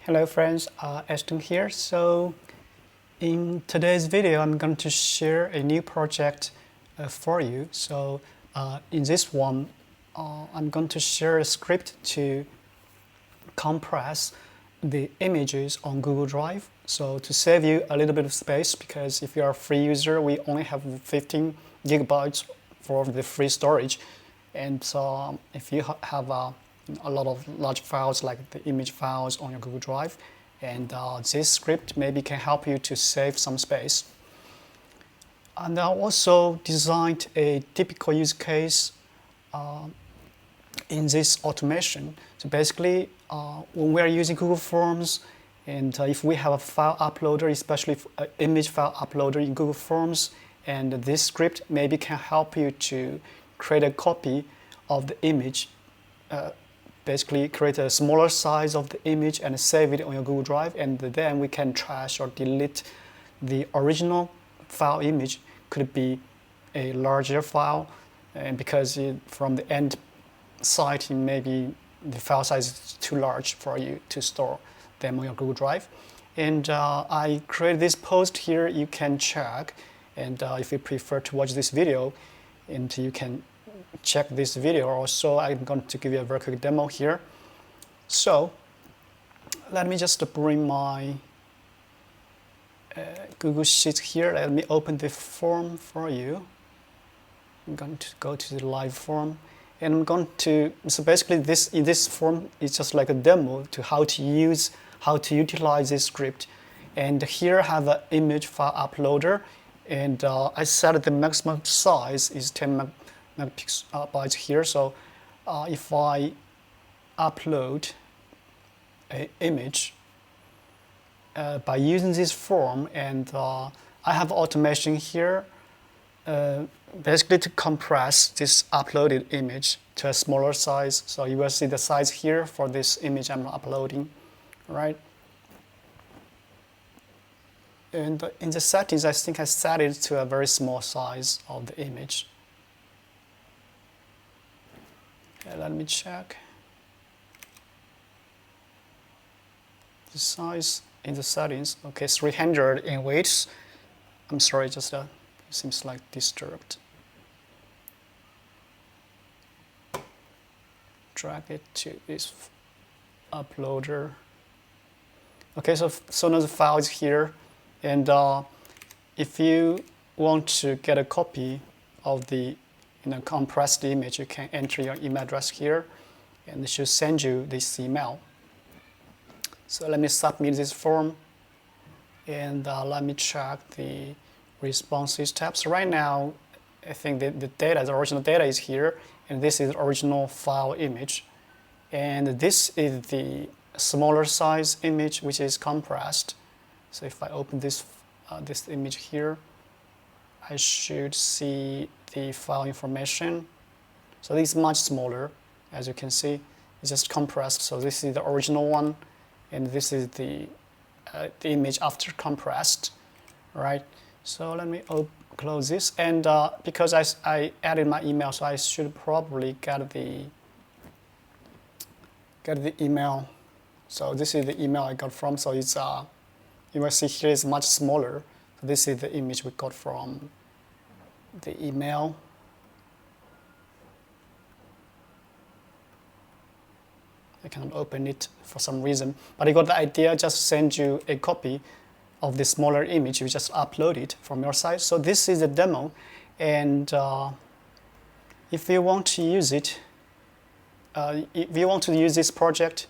Hello friends, Ashton here. So in today's video, I'm going to share a new project for you. So in this one, I'm going to share a script to compress the images on Google Drive. So to save you a little bit of space, because if you are a free user, we only have 15 gigabytes for the free storage. And so if you have a lot of large files like the image files on your Google Drive, and this script maybe can help you to save some space. And I also designed a typical use case in this automation. So basically, when we are using Google Forms, and if we have a file uploader, especially an image file uploader in Google Forms, and this script maybe can help you to create a copy of the image, basically create a smaller size of the image and save it on your Google Drive, and then we can trash or delete the original file image. Could be a larger file, and because from the end site, maybe the file size is too large for you to store them on your Google Drive. And I created this post here. You can check, and if you prefer to watch this video, and you can check this video. Also, I'm going to give you a very quick demo here. So let me just bring my Google Sheets here. Let me open the form for you. I'm going to go to the live form, and I'm going to, so basically in this form is just like a demo to how to utilize this script. And here I have an image file uploader, and I set the maximum size is 10 megabytes here. So if I upload an image by using this form, and I have automation here, basically to compress this uploaded image to a smaller size. So you will see the size here for this image I'm uploading, right? And in the settings, I think I set it to a very small size of the image. Okay, let me check the size in the settings. Okay, 300 in width. I'm sorry, just it seems like disturbed. Drag it to this uploader. Okay, so now the file is here, and if you want to get a copy of the compressed image, you can enter your email address here, and it should send you this email. So let me submit this form, and let me check the responses tab. So right now, I think the original data is here, and this is the original file image, and this is the smaller size image which is compressed. So if I open this image here, I should see the file information. So this is much smaller, as you can see. It's just compressed. So this is the original one, and this is the image after compressed, right? So let me close this, and because I added my email, so I should probably get the email. So this is the email I got from. So it's you will see here is much smaller. So this is the image we got from the email. I cannot open it for some reason, but I got the idea. Just send you a copy of the smaller image. You just upload it from your site. So this is a demo, and if you want to use it, if you want to use this project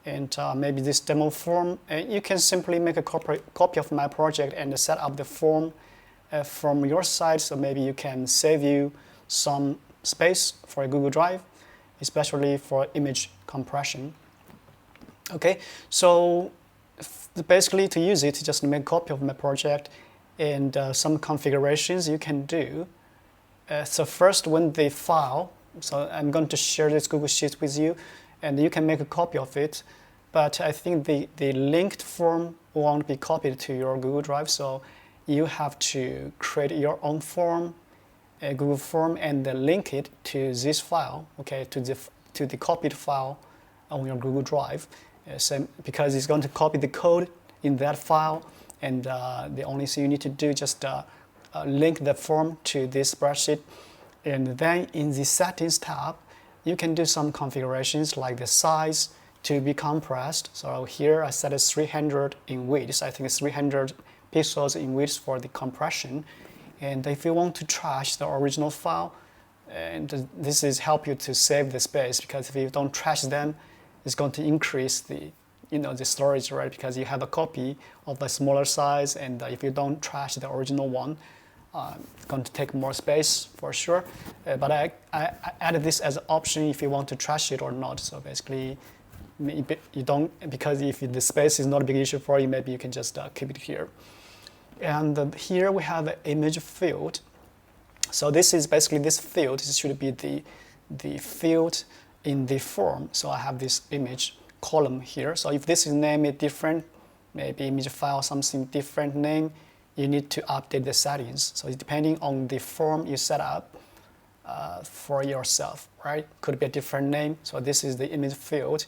and maybe this demo form, you can simply make a copy of my project and set up the form from your site. So maybe you can save you some space for a Google Drive, especially for image compression. Okay, so basically to use it, just make a copy of my project, and some configurations you can do. So first, when the file, so I'm going to share this Google Sheet with you, and you can make a copy of it, but I think the linked form won't be copied to your Google Drive, so you have to create your own form, a Google form, and link it to this file, okay, to the copied file on your Google Drive. because it's going to copy the code in that file, and the only thing you need to do is just link the form to this spreadsheet. And then in the settings tab, you can do some configurations like the size to be compressed. So here I set it 300 in width. I think it's 300 pixels in width for the compression. And if you want to trash the original file, and this is help you to save the space, because if you don't trash them, it's going to increase the the storage, right? Because you have a copy of a smaller size, and if you don't trash the original one, it's going to take more space for sure. But I added this as an option if you want to trash it or not. So basically, you don't, because if the space is not a big issue for you, maybe you can just keep it here. And here we have an image field. So this is basically this field. This should be the field in the form. So I have this image column here. So if this is named different, maybe image file something different name, you need to update the settings. So it's depending on the form you set up for yourself, right? Could be a different name. So this is the image field,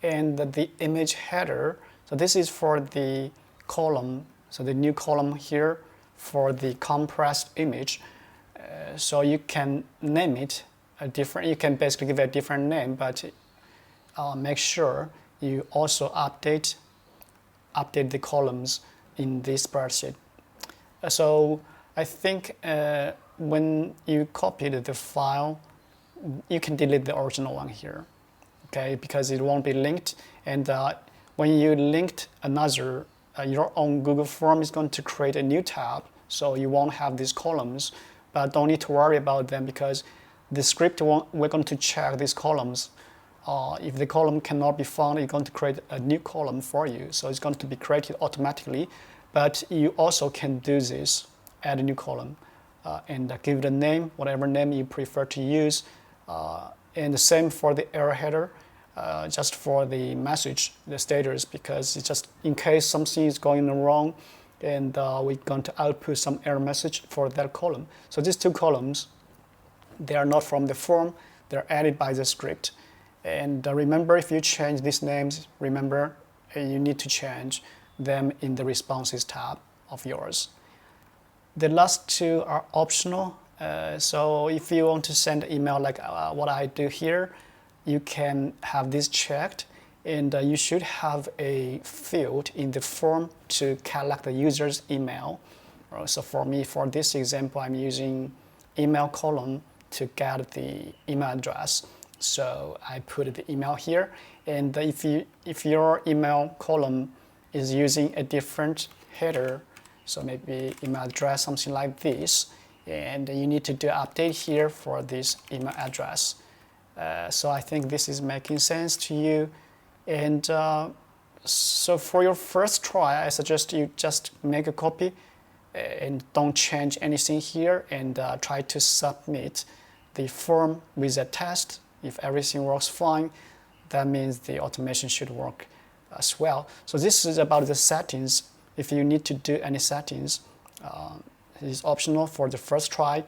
and the image header. So this is for the column. So the new column here for the compressed image. So you can name it a different. You can basically give it a different name, but make sure you also update the columns in this spreadsheet. So I think when you copied the file, you can delete the original one here, okay? Because it won't be linked. And when you linked another, your own Google form is going to create a new tab, so you won't have these columns. But don't need to worry about them, because the script we're going to check these columns. If the column cannot be found, it's going to create a new column for you. So it's going to be created automatically. But you also can do this, add a new column, and give it a name, whatever name you prefer to use. And the same for the error header, just for the message, the status, because it's just in case something is going wrong, and we're going to output some error message for that column. So these two columns, they are not from the form, they're added by the script. And remember, if you change these names, remember you need to change them in the responses tab of yours. The last two are optional. So if you want to send email like what I do here, you can have this checked, and you should have a field in the form to collect the user's email. So for me, for this example, I'm using email column to get the email address. So I put the email here, and if your email column is using a different header, so maybe email address, something like this, and you need to do an update here for this email address. So I think this is making sense to you. And so for your first try, I suggest you just make a copy and don't change anything here, and try to submit the form with a test. If everything works fine, that means the automation should work as well. So this is about the settings. If you need to do any settings, it is optional for the first try.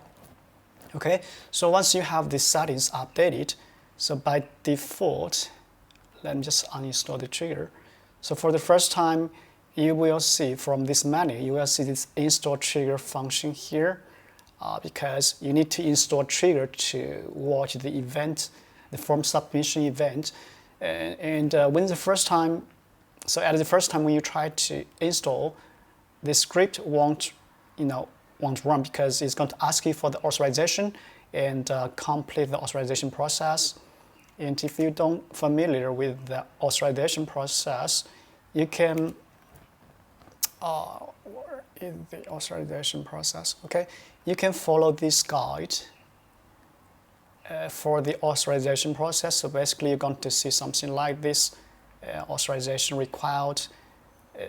Okay, so once you have the settings updated, so by default, let me just uninstall the trigger. So for the first time, you will see from this menu, you will see this install trigger function here, because you need to install trigger to watch the event, the form submission event. And when the first time, so at the first time when you try to install, the script won't run, because it's going to ask you for the authorization and complete the authorization process. And if you don't familiar with the authorization process, you can, where is the authorization process? Okay, you can follow this guide for the authorization process. So basically you're going to see something like this, authorization required,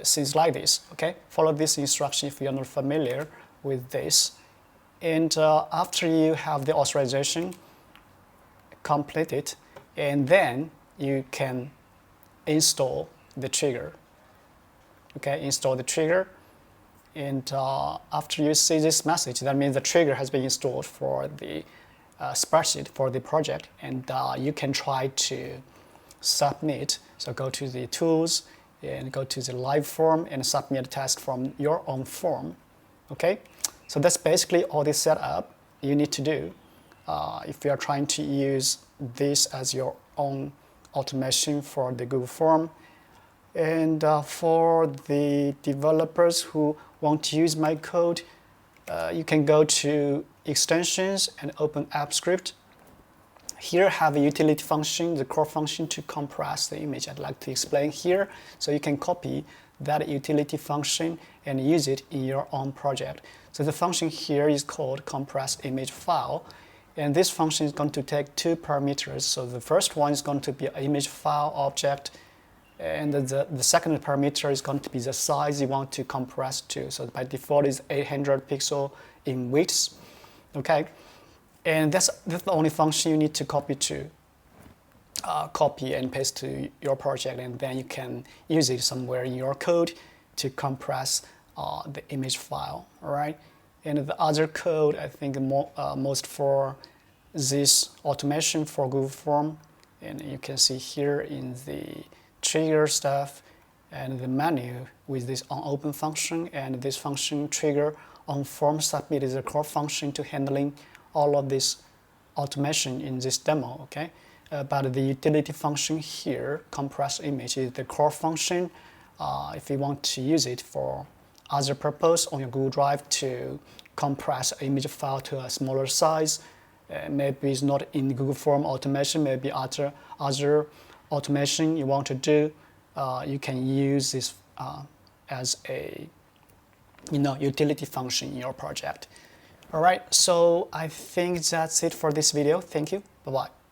things like this, okay? Follow this instruction if you're not familiar with this. And after you have the authorization completed, and then you can install the trigger. Okay, install the trigger, and after you see this message, that means the trigger has been installed for the spreadsheet for the project, and you can try to submit So go to the tools and go to the live form and submit a task from your own form. Okay, so that's basically all this setup you need to do if you are trying to use this as your own automation for the Google form. And for the developers who want to use my code, you can go to extensions and open AppScript. Here have a utility function, the core function to compress the image. I'd like to explain here. So you can copy that utility function and use it in your own project. So the function here is called compress image file. And this function is going to take two parameters. So the first one is going to be an image file object. And the second parameter is going to be the size you want to compress to. So by default is 800 pixel in width. Okay. And that's the only function you need to copy and paste to your project, and then you can use it somewhere in your code to compress the image file, all right? And the other code, I think most for this automation for Google Form, and you can see here in the trigger stuff and the menu with this onOpen function, and this function trigger on form submit is a core function to handling all of this automation in this demo, okay? But the utility function here, compress image, is the core function. If you want to use it for other purpose on your Google Drive to compress an image file to a smaller size, maybe it's not in Google Form automation, maybe other automation you want to do, you can use this as a utility function in your project. All right, so I think that's it for this video. Thank you. Bye-bye.